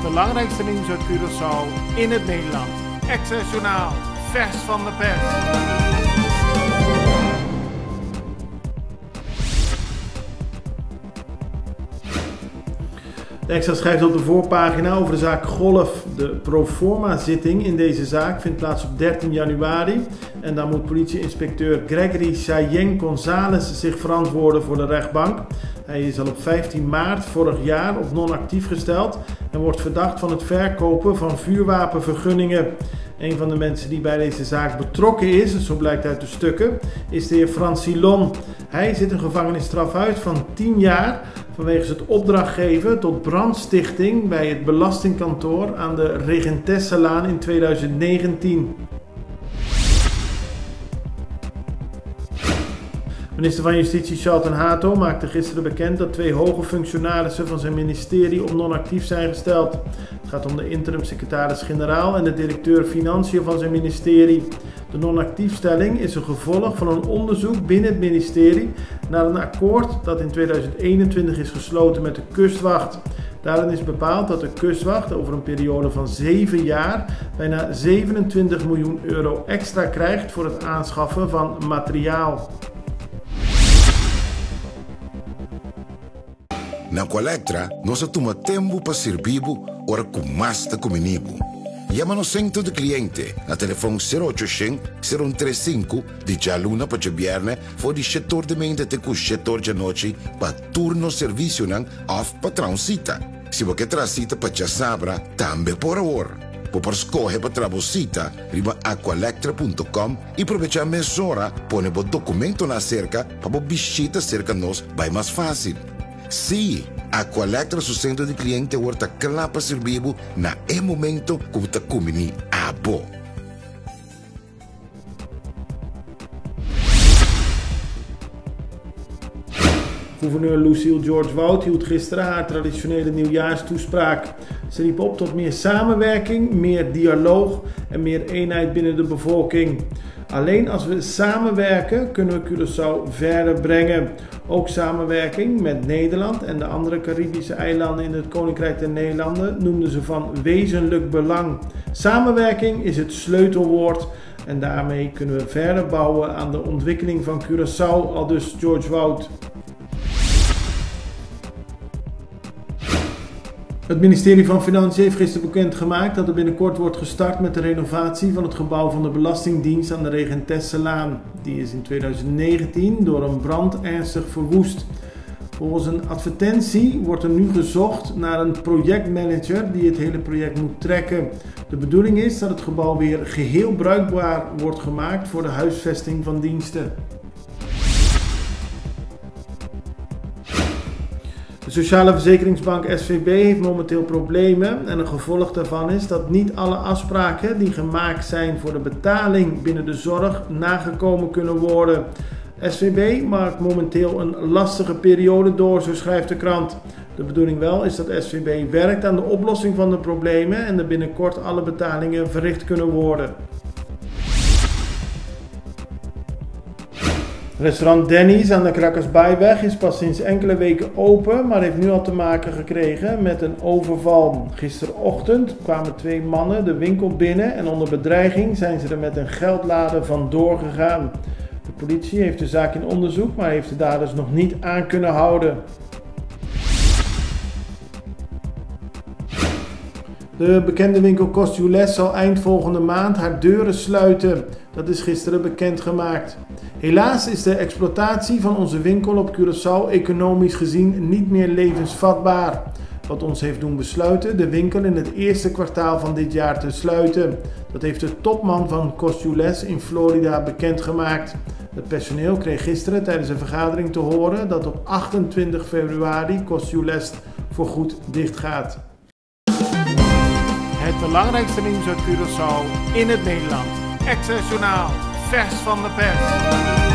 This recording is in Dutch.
belangrijkste nieuws uit Curaçao in het Nederland. Access Journaal, vers van de pers. De Extra schrijft op de voorpagina over de zaak Golf. De proforma-zitting in deze zaak vindt plaats op 13 januari. En dan moet politieinspecteur Gregory Chayenne González zich verantwoorden voor de rechtbank. Hij is al op 15 maart vorig jaar op non-actief gesteld en wordt verdacht van het verkopen van vuurwapenvergunningen. Een van de mensen die bij deze zaak betrokken is, zo blijkt uit de stukken, is de heer Francilon. Hij zit een gevangenisstraf uit van 10 jaar vanwege het opdracht geven tot brandstichting bij het belastingkantoor aan de Regentesselaan in 2019. Minister van Justitie Charlton Hato maakte gisteren bekend dat 2 hoge functionarissen van zijn ministerie op non-actief zijn gesteld. Het gaat om de interim-secretaris-generaal en de directeur Financiën van zijn ministerie. De non-actiefstelling is een gevolg van een onderzoek binnen het ministerie naar een akkoord dat in 2021 is gesloten met de Kustwacht. Daarin is bepaald dat de Kustwacht over een periode van 7 jaar bijna 27 miljoen euro extra krijgt voor het aanschaffen van materiaal. Na Colectra, nós toma tempo para servir ora com mais de comunibo. Llama-nos centro de cliente na telefone 0800 035 de luna para viernes voor die setor de mente te com setor de noite para turno serviço nan of patrãozita. Se você transita para sabra, também por hora. Por escolher para trabalhar, riba aqualectra.com e aproveitar a mesura, põe o documento na cerca para visita cerca nós, vai mais fácil. Sim, a Colectra su centro de cliente wordt klaar para servir na momento que você comini abo. Gouverneur Lucille George Wout hield gisteren haar traditionele nieuwjaarstoespraak. Ze riep op tot meer samenwerking, meer dialoog en meer eenheid binnen de bevolking. Alleen als we samenwerken kunnen we Curaçao verder brengen. Ook samenwerking met Nederland en de andere Caribische eilanden in het Koninkrijk der Nederlanden noemden ze van wezenlijk belang. Samenwerking is het sleutelwoord en daarmee kunnen we verder bouwen aan de ontwikkeling van Curaçao, aldus George Wout. Het ministerie van Financiën heeft gisteren bekendgemaakt dat er binnenkort wordt gestart met de renovatie van het gebouw van de Belastingdienst aan de Regentesselaan. Die is in 2019 door een brand ernstig verwoest. Volgens een advertentie wordt er nu gezocht naar een projectmanager die het hele project moet trekken. De bedoeling is dat het gebouw weer geheel bruikbaar wordt gemaakt voor de huisvesting van diensten. De Sociale Verzekeringsbank SVB heeft momenteel problemen en een gevolg daarvan is dat niet alle afspraken die gemaakt zijn voor de betaling binnen de zorg nagekomen kunnen worden. SVB maakt momenteel een lastige periode door, zo schrijft de krant. De bedoeling wel is dat SVB werkt aan de oplossing van de problemen en er binnenkort alle betalingen verricht kunnen worden. Restaurant Denny's aan de Krakkersbaiweg is pas sinds enkele weken open, maar heeft nu al te maken gekregen met een overval. Gisterochtend kwamen 2 mannen de winkel binnen en onder bedreiging zijn ze er met een geldlade vandoor gegaan. De politie heeft de zaak in onderzoek, maar heeft de daders nog niet aan kunnen houden. De bekende winkel Costuless zal eind volgende maand haar deuren sluiten. Dat is gisteren bekendgemaakt. Helaas is de exploitatie van onze winkel op Curaçao economisch gezien niet meer levensvatbaar. Wat ons heeft doen besluiten de winkel in het eerste kwartaal van dit jaar te sluiten. Dat heeft de topman van Costuless in Florida bekendgemaakt. Het personeel kreeg gisteren tijdens een vergadering te horen dat op 28 februari Costuless voorgoed dichtgaat. Het belangrijkste nieuws uit Curaçao in het Nederland. Access Journaal, vers van de pers.